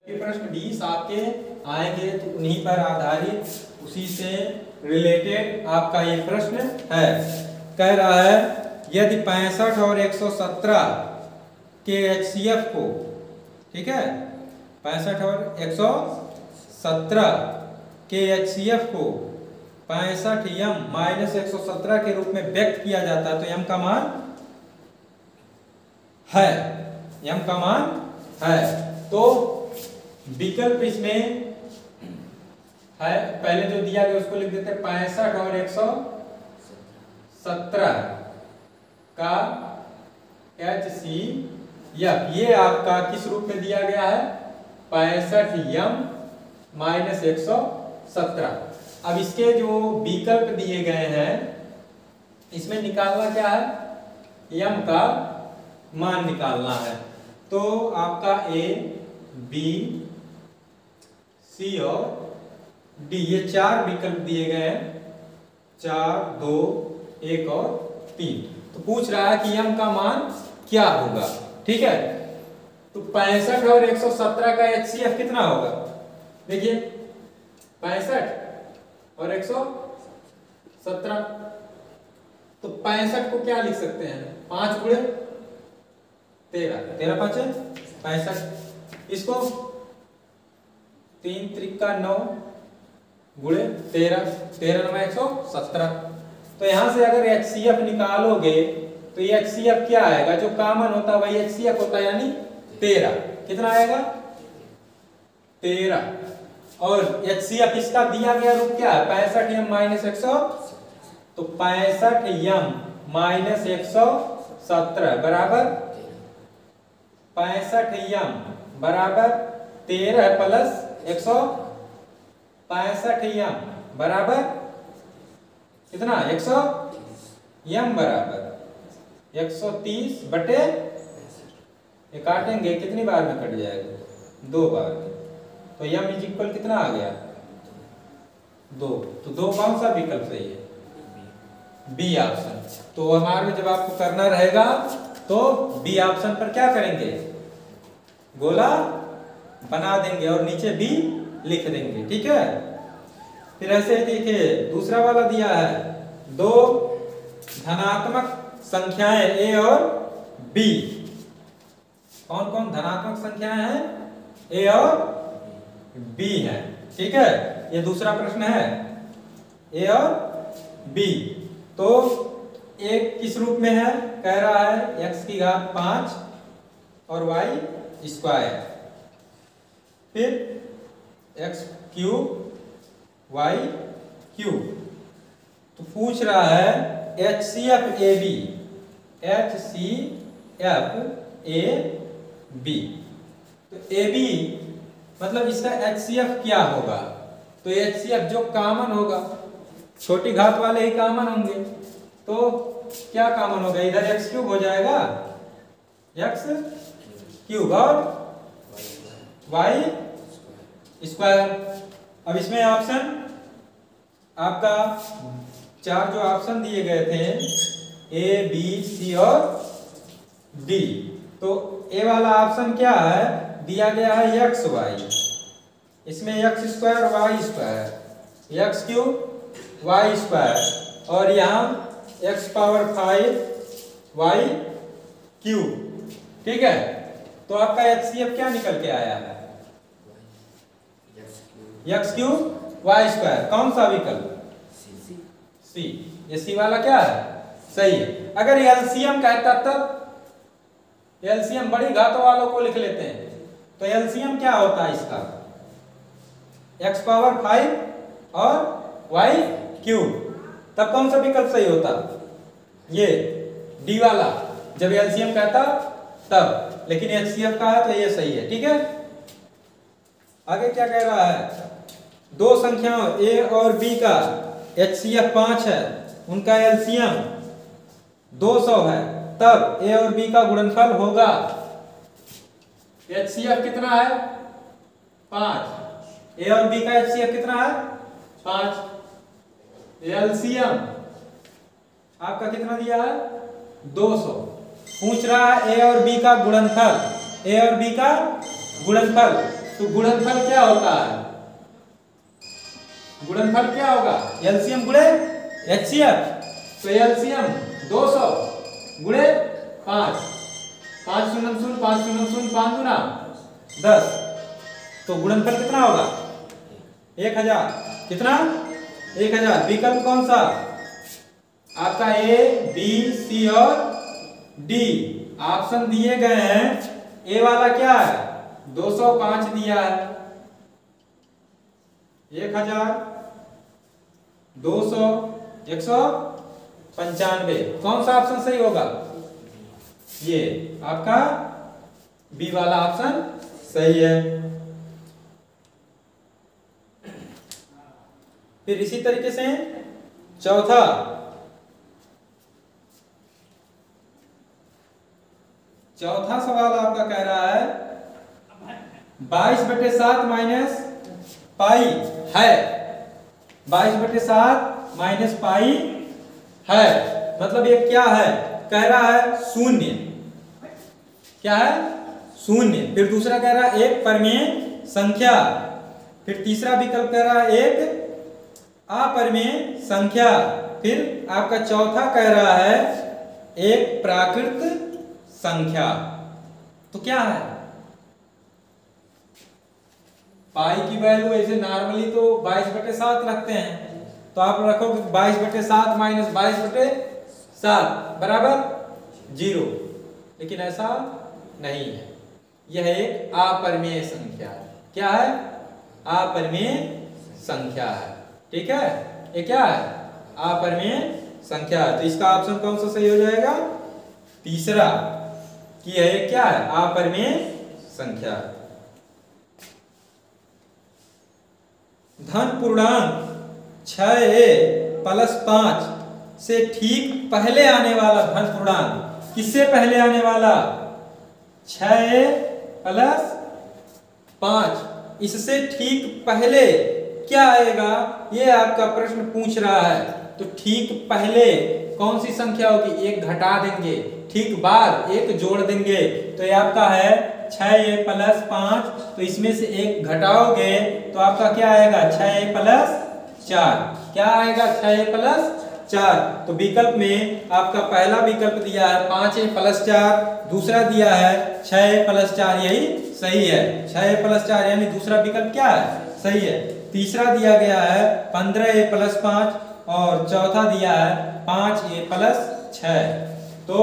के प्रश्न 20 आपके आएंगे तो उन्हीं पर आधारित उसी से रिलेटेड आपका ये प्रश्न है। कह रहा है यदि 65 और 117 के HCF को, ठीक है, 65 और 117 के HCF को 65m माइनस 117 के रूप में व्यक्त किया जाता है तो m का मान है, m का मान है। तो विकल्प इसमें है, पहले जो दिया गया उसको लिख देते हैं 65 और 117 का HCF। ये आपका किस रूप में दिया गया है? 65m minus 117। अब इसके जो विकल्प दिए गए हैं इसमें निकालना क्या है? m का मान निकालना है। तो आपका A, B, C और D ये चार विकल्प दिए गए हैं, 4, 2, 1 और 3। तो पूछ रहा है कि m का मान क्या होगा, ठीक है। तो 65 और 117 का HCF कितना होगा? देखिए 65 और 117, तो 65 को क्या लिख सकते हैं? 5 गुणे 13, 13 5 65। इसको 3 त्रिका 9 गुणे 13, 13 9 117। तो यहां से अगर HCF निकालोगे तो ये HCF क्या आएगा? जो कॉमन होता है वही HCF होता है, यानी 13। कितना आएगा? 13। और HCF इसका दिया गया रूप क्या है? 65m माइनस 100, तो 65m माइनस 117 बराबर 65m बराबर 13 प्लस 165m बराबर कितना? 100। m बराबर 130 बटे, ये काटेंगे कितनी बार में कट जाएगा? 2 बार में। तो m इज इक्वल कितना आ गया? 2। तो 2 कौन सा विकल्प सही है? B option. तो हमारे में जब आपको करना रहेगा तो बी ऑप्शन पर क्या करेंगे? गोला बना देंगे और नीचे बी लिख देंगे, ठीक है। फिर ऐसे देखिए दूसरा वाला दिया है, 2 धनात्मक संख्याएं a और b। कौन कौन धनात्मक संख्याएं हैं? a और b है, ठीक है। ये दूसरा प्रश्न है, a और b। तो एक किस रूप में है? कह रहा है x की घात 5 और y स्क्वायर, फिर x क्यूब y क्यूब। तो पूछ रहा है HCF AB, HCF AB। तो AB मतलब इसका HCF क्या होगा? तो HCF जो कॉमन होगा, छोटी घात वाले ही कॉमन होंगे, तो क्या कॉमन होगा? इधर x क्यूब हो जाएगा, x क्यूब और y स्क्वायर। अब इसमें ऑप्शन आपका 4 जो ऑप्शन दिए गए थे A, B, C और D। तो A वाला ऑप्शन क्या है? दिया गया है x y, इसमें x square y square, x cube y square और यहाँ x पावर 5 y क्यूब, ठीक है। तो आपका HCF क्या निकल के आया है? x cube y square. कौन सा विकल्प? C। ये C वाला क्या है? सही है। अगर LCM कहता तब, LCM बड़ी घातों वालों को लिख लेते हैं, तो LCM क्या होता है इसका? x पावर 5 और y क्यूब। तब कौन सा विकल्प सही होता? ये D वाला, जब LCM कहता तब। लेकिन HCF का है तो ये सही है, ठीक है। आगे क्या कह रहा है? 2 संख्याओं A और B का HCF 5 है, उनका LCM 200 है, तब A और B का गुणनफल होगा। HCF कितना है? 5। A और B का HCF कितना है? 5। LCM आपका कितना दिया है? 200। पूछ रहा है A और B का गुणनफल, A और B का गुणनफल। तो गुणनफल क्या होता है? गुणनफल क्या होगा? एलसीएम गुणे एचसीएफ। तो एलसीएम 200 गुणे 5, 5 शून्य शून्य 5 शून्य शून्य 5 दूना 10। तो गुणनफल कितना होगा? 1000। कितना? 1000। विकल्प कौन सा? आपका ए, बी, सी और डी ऑप्शन दिए गए हैं। ए वाला क्या है? 205 दिया है। 1000, 200, 195। कौन सा ऑप्शन सही होगा? ये आपका बी वाला ऑप्शन सही है। फिर इसी तरीके से चौथा, सवाल आपका कह रहा है 22/7 माइनस पाई है। 22/7 माइनस पाई है मतलब ये क्या है? कह रहा है शून्य। क्या है? शून्य। फिर दूसरा कह रहा है एक परिमेय संख्या। फिर तीसरा विकल्प कह रहा है एक अपरिमेय संख्या। फिर आपका चौथा कह रहा है एक प्राकृत संख्या। तो क्या है? पाई की वैल्यू ऐसे नॉर्मली तो 22/7 रखते हैं, तो आप रखोगे 22/7 माइनस 22/7 बराबर 0, लेकिन ऐसा नहीं है। यह एक अपरिमेय संख्या है। क्या है? अपरिमेय संख्या है। ठीक है, ये क्या है? अपरिमेय संख्या है। तो इसका ऑप्शन कौन सा सही हो जाएगा? तीसरा, कि यह क्या है? अपरिमेय संख्या। धन पूर्णांक 6a + 5 से ठीक पहले आने वाला धन पूर्णांक, किससे पहले आने वाला? 6a + 5, इससे ठीक पहले क्या आएगा? ये आपका प्रश्न पूछ रहा है। तो ठीक पहले कौन सी संख्या होगी? एक घटा देंगे, ठीक बाद एक जोड़ देंगे। तो ये आपका है 6a + 5, तो इसमें से एक घटाओगे तो आपका क्या आएगा? 6a + 4। क्या आएगा? 6a + 4। तो विकल्प में आपका पहला विकल्प दिया है 5a + 4, दूसरा दिया है 6a + 4, यही सही है। 6a + 4 यानी दूसरा विकल्प क्या है? सही है। तीसरा दिया गया है 15a + 5 और चौथा दिया है 5a + 6। तो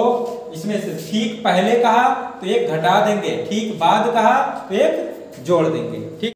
इसमें से ठीक पहले कहा तो एक घटा देंगे, ठीक बाद कहा तो एक जोड़ देंगे। ठीक।